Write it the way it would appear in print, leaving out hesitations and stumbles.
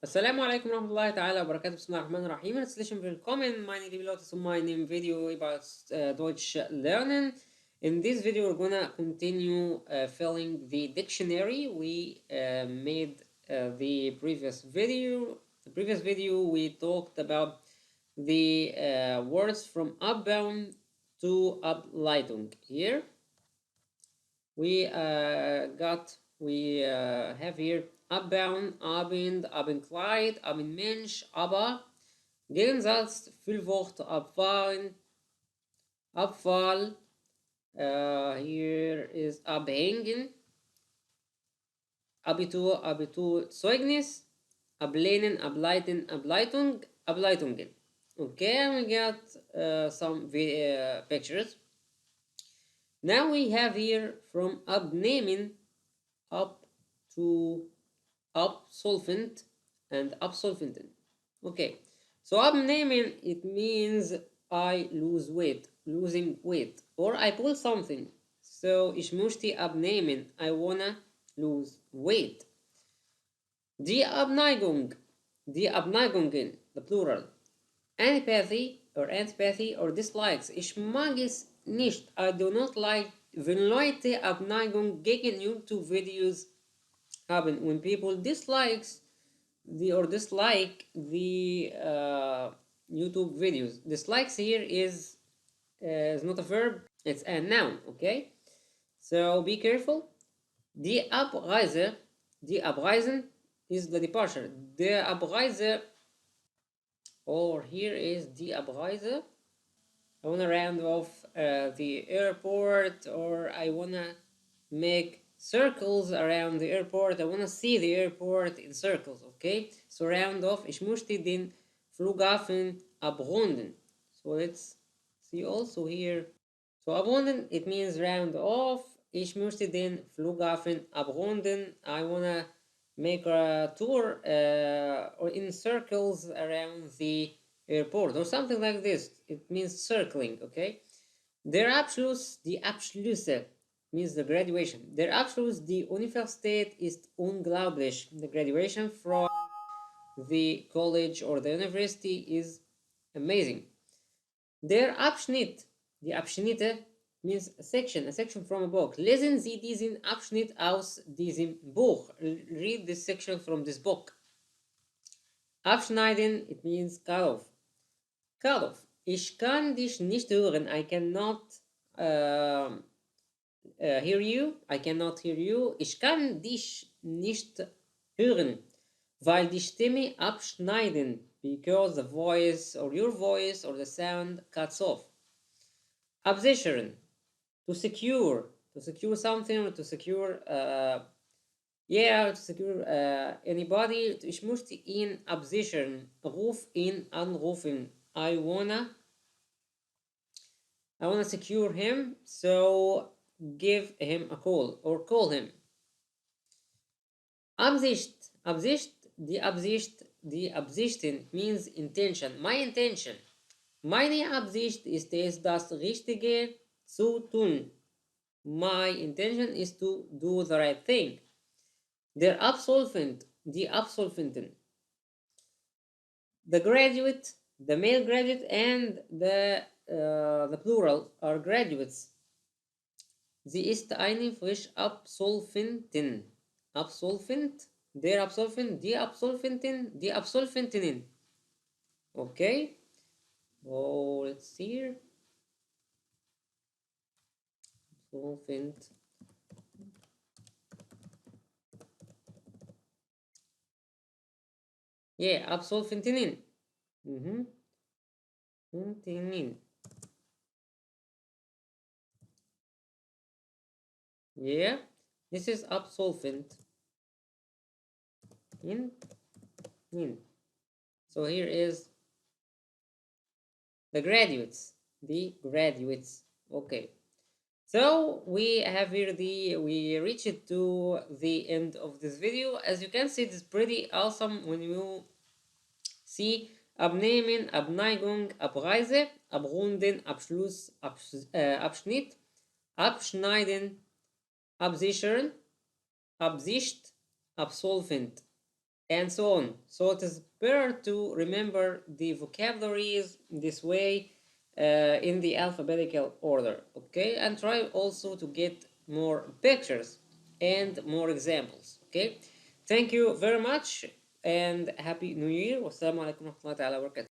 Assalamu alaikum warahmatullahi ta'ala wabarakatuh. Bismillahirrahmanirrahim. Herzlich willkommen, meine lieben Leute, zu meinem Video über Deutsch lernen. In this video, we're gonna continue filling the dictionary. We made the previous video. The previous video, we talked about the words from Abbauen to Ableitung. Here, we have here abbauen, abend, abenkleid, abenmensch, aber Gegensatz Füllwort abfahren, Abfall. Here is abhängen, Abitur, Abiturzeugnis, ablehnen, ableiten, Ableitung, Ableitungen. Okay, and we got some pictures. Now we have here from abnehmen up to Absolvent and Absolventin. Okay, so abnehmen, it means I lose weight, losing weight, or I pull something. So ich möchte abnehmen, I wanna lose weight. Die Abneigung, die Abneigungen, the plural. Antipathy or dislikes. Ich mag es nicht. I do not like, wenn Leute Abneigung gegen YouTube-Videos haben. When people dislike the YouTube videos. Dislikes here is not a verb, it's a noun, okay? So be careful. Die Abreise, die Abreisen is the departure. The Abreise, or here is die Abreise. I want to round off the airport, or I want to make circles around the airport. I want to see the airport in circles, okay? So round off. Ich möchte den Flughafen abrunden. So let's see also here. So abrunden, it means round off. Ich möchte den Flughafen abrunden. I want to make a tour or in circles around the airport or something like this. It means circling, okay? Der Abschluss, die Abschlüsse means the graduation. Der Abschluss, die Universität ist unglaublich. The graduation from the college or the university is amazing. Der Abschnitt, die Abschnitte means a section from a book. Lesen Sie diesen Abschnitt aus diesem Buch. Read this section from this book. Abschneiden, it means cut off. Cut off. Ich kann dich nicht hören. I cannot hear you. I cannot hear you. Ich kann dich nicht hören, weil die Stimme abschneiden, because the voice or your voice or the sound cuts off. Absichern, to secure something or to secure anybody. Ich möchte ihn absichern. Ruf ihn anrufen. I wanna secure him, so give him a call or call him. Absicht, die Absichten means intention, my intention. Meine Absicht ist es, das Richtige zu tun. My intention is to do the right thing. Der Absolvent, die Absolventin. The graduate, the male graduate, and the plural are graduates. Sie ist eine frisch Absolventin. Absolvent, der Absolvent, die Absolventin, die Absolventinnen. Okay. Oh, let's see here. Absolvent. Yeah, Absolventinnen. Yeah, this is absolvent. In. So here is the graduates. Okay. So we have here we reached to the end of this video. As you can see, it's pretty awesome when you see abnehmen, Abneigung, Abreise, abrunden, Abschluss, Abschnitt, abschneiden, absichern, Absicht, Absolvent. and so on. So it is better to remember the vocabularies this way in the alphabetical order, okay? And try also to get more pictures and more examples, okay? Thank you very much and Happy New Year. Wassalamu alaikum wa rahmatullahi wa barakatuh.